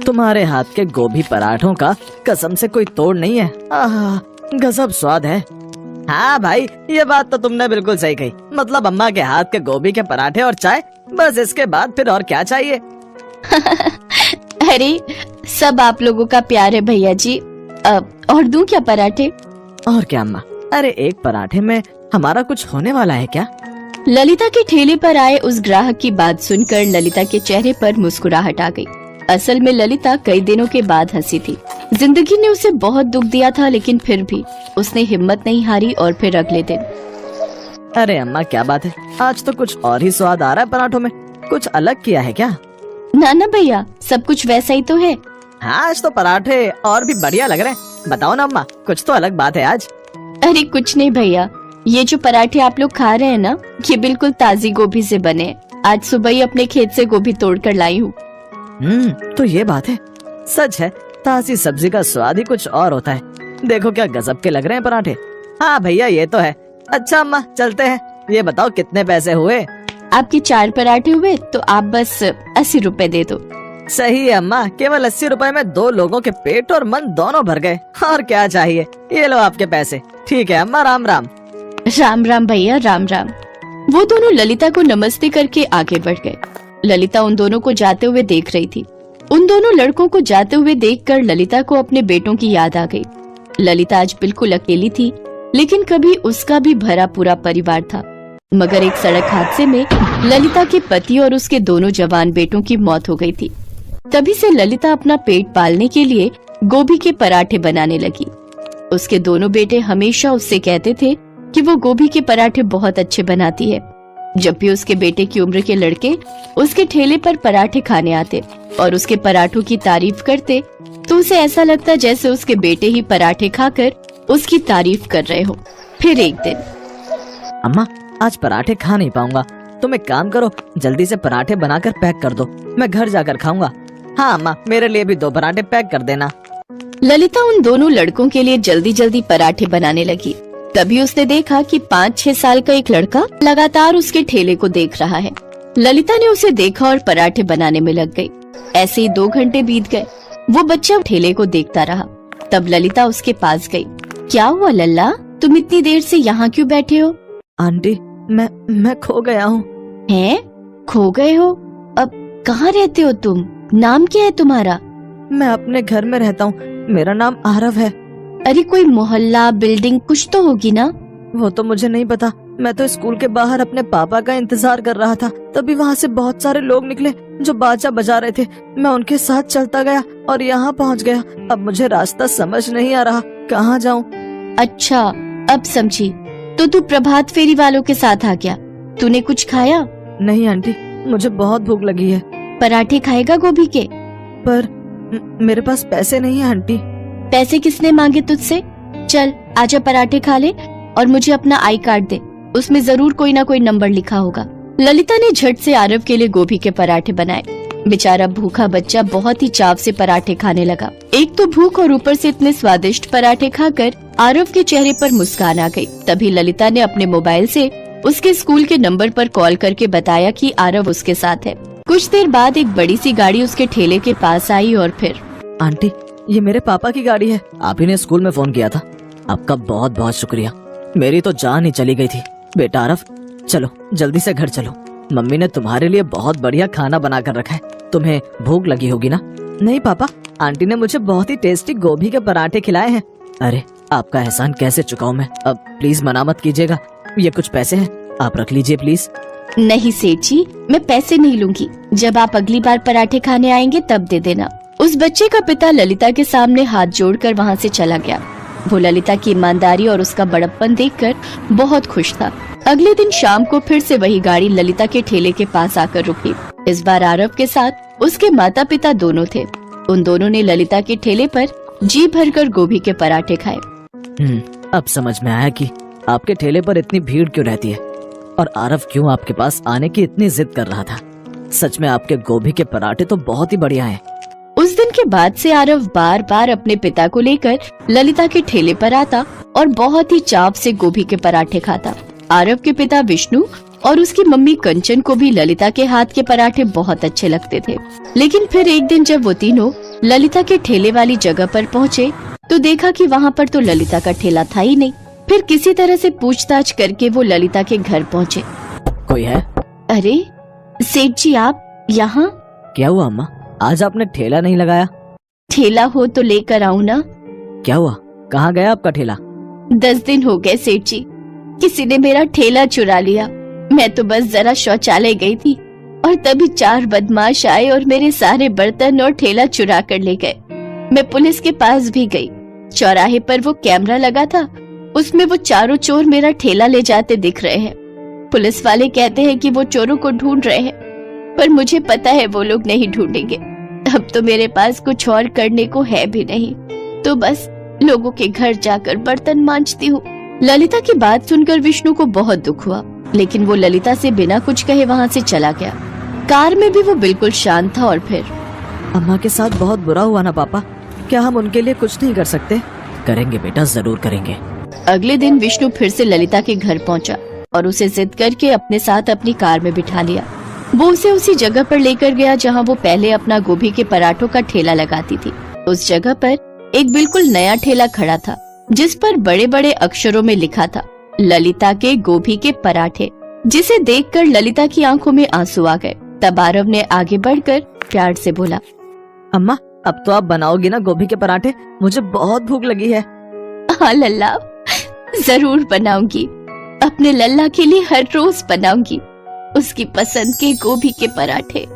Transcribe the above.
तुम्हारे हाथ के गोभी पराठों का कसम से कोई तोड़ नहीं है। आह, गजब स्वाद है। हाँ भाई, ये बात तो तुमने बिल्कुल सही कही। मतलब अम्मा के हाथ के गोभी के पराठे और चाय, बस इसके बाद फिर और क्या चाहिए। अरे सब आप लोगों का प्यार है भैया जी। और दूं क्या पराठे? और क्या अम्मा, अरे एक पराठे में हमारा कुछ होने वाला है क्या? ललिता के ठेले पर आए उस ग्राहक की बात सुनकर ललिता के चेहरे पर मुस्कुराहट आ गई। असल में ललिता कई दिनों के बाद हंसी थी। जिंदगी ने उसे बहुत दुख दिया था, लेकिन फिर भी उसने हिम्मत नहीं हारी और फिर अगले दिन। अरे अम्मा क्या बात है, आज तो कुछ और ही स्वाद आ रहा है पराठों में। कुछ अलग किया है क्या? ना भैया, सब कुछ वैसा ही तो है। हाँ, आज तो पराठे और भी बढ़िया लग रहे हैं। बताओ ना अम्मा, कुछ तो अलग बात है आज। अरे कुछ नहीं भैया, ये जो पराठे आप लोग खा रहे हैं ना, ये बिल्कुल ताजी गोभी से बने हैं। आज सुबह ही अपने खेत से गोभी तोड़ कर लाई हूँ। तो ये बात है। सच है, ताजी सब्जी का स्वाद ही कुछ और होता है। देखो क्या गजब के लग रहे हैं पराठे। हाँ भैया, ये तो है। अच्छा अम्मा, चलते हैं। ये बताओ कितने पैसे हुए? आपके 4 पराठे हुए तो आप बस 80 रुपए दे दो। सही है अम्मा, केवल 80 रुपए में 2 लोगों के पेट और मन दोनों भर गए। और क्या चाहिए? ये लो आपके पैसे। ठीक है अम्मा, राम राम। राम राम भैया, राम राम। वो दोनों ललिता को नमस्ते करके आगे बढ़ गए। ललिता उन दोनों को जाते हुए देख रही थी। उन दोनों लड़कों को जाते हुए देखकर ललिता को अपने बेटों की याद आ गई। ललिता आज बिल्कुल अकेली थी, लेकिन कभी उसका भी भरा पूरा परिवार था। मगर एक सड़क हादसे में ललिता के पति और उसके दोनों जवान बेटों की मौत हो गई थी। तभी से ललिता अपना पेट पालने के लिए गोभी के पराठे बनाने लगी। उसके दोनों बेटे हमेशा उससे कहते थे कि वो गोभी के पराठे बहुत अच्छे बनाती है। जब भी उसके बेटे की उम्र के लड़के उसके ठेले पर पराठे खाने आते और उसके पराठों की तारीफ करते, तो उसे ऐसा लगता जैसे उसके बेटे ही पराठे खाकर उसकी तारीफ कर रहे हो। फिर एक दिन, अम्मा आज पराठे खा नहीं पाऊंगा, तुम एक काम करो, जल्दी से पराठे बनाकर पैक कर दो, मैं घर जाकर खाऊंगा। हाँ अम्मा, मेरे लिए भी 2 पराठे पैक कर देना। ललिता उन दोनों लड़कों के लिए जल्दी जल्दी पराठे बनाने लगी। तभी उसने देखा कि 5-6 साल का एक लड़का लगातार उसके ठेले को देख रहा है। ललिता ने उसे देखा और पराठे बनाने में लग गई। ऐसे ही 2 घंटे बीत गए। वो बच्चा ठेले को देखता रहा। तब ललिता उसके पास गई। क्या हुआ लल्ला, तुम इतनी देर से यहाँ क्यों बैठे हो? आंटी, मैं खो गया हूँ। हैं? खो गए हो? अब कहाँ रहते हो तुम? नाम क्या है तुम्हारा? मैं अपने घर में रहता हूँ, मेरा नाम आरव है। अरे कोई मोहल्ला, बिल्डिंग कुछ तो होगी ना? वो तो मुझे नहीं पता, मैं तो स्कूल के बाहर अपने पापा का इंतजार कर रहा था। तभी वहाँ से बहुत सारे लोग निकले जो बाजा बजा रहे थे। मैं उनके साथ चलता गया और यहाँ पहुँच गया। अब मुझे रास्ता समझ नहीं आ रहा, कहाँ जाऊँ? अच्छा, अब समझी। तो तू प्रभात फेरी वालों के साथ आ गया। तूने कुछ खाया? नहीं आंटी, मुझे बहुत भूख लगी है। पराठे खाएगा गोभी के? पर मेरे पास पैसे नहीं है आंटी। पैसे किसने मांगे तुझसे? चल आजा पराठे खा ले और मुझे अपना आई कार्ड दे, उसमें जरूर कोई ना कोई नंबर लिखा होगा। ललिता ने झट से आरव के लिए गोभी के पराठे बनाए। बेचारा भूखा बच्चा बहुत ही चाव से पराठे खाने लगा। एक तो भूख और ऊपर से इतने स्वादिष्ट पराठे खाकर आरव के चेहरे पर मुस्कान आ गई। तभी ललिता ने अपने मोबाइल से उसके स्कूल के नंबर पर कॉल करके बताया कि आरव उसके साथ है। कुछ देर बाद एक बड़ी सी गाड़ी उसके ठेले के पास आई और फिर, आंटी ये मेरे पापा की गाड़ी है, आप ही ने स्कूल में फोन किया था। आपका बहुत बहुत शुक्रिया, मेरी तो जान ही चली गई थी। बेटा आरव, चलो जल्दी से घर चलो, मम्मी ने तुम्हारे लिए बहुत बढ़िया खाना बना कर रखा है, तुम्हें भूख लगी होगी ना? नहीं पापा, आंटी ने मुझे बहुत ही टेस्टी गोभी के पराठे खिलाए हैं। अरे आपका एहसान कैसे चुकाऊं मैं? अब प्लीज मना मत कीजिएगा, ये कुछ पैसे हैं, आप रख लीजिए प्लीज। नहीं सेठ जी, मैं पैसे नहीं लूंगी, जब आप अगली बार पराठे खाने आएंगे तब दे देना। उस बच्चे का पिता ललिता के सामने हाथ जोड़कर वहाँ से चला गया। वो ललिता की ईमानदारी और उसका बड़प्पन देखकर बहुत खुश था। अगले दिन शाम को फिर से वही गाड़ी ललिता के ठेले के पास आकर रुकी। इस बार आरव के साथ उसके माता पिता दोनों थे। उन दोनों ने ललिता के ठेले पर जी भरकर गोभी के पराठे खाए। अब समझ में आया कि आपके ठेले पर इतनी भीड़ क्यों रहती है और आरव क्यों आपके पास आने की इतनी जिद कर रहा था। सच में आपके गोभी के पराठे तो बहुत ही बढ़िया हैं। उस दिन के बाद से आरव बार बार अपने पिता को लेकर ललिता के ठेले पर आता और बहुत ही चाव से गोभी के पराठे खाता। आरव के पिता विष्णु और उसकी मम्मी कंचन को भी ललिता के हाथ के पराठे बहुत अच्छे लगते थे। लेकिन फिर एक दिन जब वो तीनों ललिता के ठेले वाली जगह पर पहुँचे तो देखा कि वहाँ पर तो ललिता का ठेला था ही नहीं। फिर किसी तरह से पूछताछ करके वो ललिता के घर पहुँचे। कोई है? अरे सेठ जी, आप यहाँ? क्या हुआ अम्मा, आज आपने ठेला नहीं लगाया? ठेला हो तो लेकर आऊँ ना। क्या हुआ, कहाँ गया आपका ठेला? 10 दिन हो गए सेठ जी, किसी ने मेरा ठेला चुरा लिया। मैं तो बस जरा शौचालय गई थी और तभी 4 बदमाश आए और मेरे सारे बर्तन और ठेला चुरा कर ले गए। मैं पुलिस के पास भी गई। चौराहे पर वो कैमरा लगा था, उसमें वो चारों चोर मेरा ठेला ले जाते दिख रहे हैं। पुलिस वाले कहते हैं कि वो चोरों को ढूंढ रहे हैं, पर मुझे पता है वो लोग नहीं ढूंढेंगे। अब तो मेरे पास कुछ और करने को है भी नहीं, तो बस लोगों के घर जाकर बर्तन मांजती हूँ। ललिता की बात सुनकर विष्णु को बहुत दुख हुआ, लेकिन वो ललिता से बिना कुछ कहे वहाँ से चला गया। कार में भी वो बिल्कुल शांत था। और फिर अम्मा के साथ बहुत बुरा हुआ ना पापा, क्या हम उनके लिए कुछ नहीं कर सकते? करेंगे बेटा, जरूर करेंगे। अगले दिन विष्णु फिर से ललिता के घर पहुंचा और उसे जिद करके अपने साथ अपनी कार में बिठा लिया। वो उसे उसी जगह पर लेकर गया जहां वो पहले अपना गोभी के पराठों का ठेला लगाती थी। उस जगह पर एक बिल्कुल नया ठेला खड़ा था, जिस पर बड़े बड़े अक्षरों में लिखा था ललिता के गोभी के पराठे, जिसे देखकर ललिता की आंखों में आंसू आ गए। तब आरव ने आगे बढ़कर प्यार से बोला, अम्मा अब तो आप बनाओगी ना गोभी के पराठे? मुझे बहुत भूख लगी है। हाँ लल्ला, जरूर बनाऊंगी। अपने लल्ला के लिए हर रोज बनाऊंगी उसकी पसंद के गोभी के पराठे।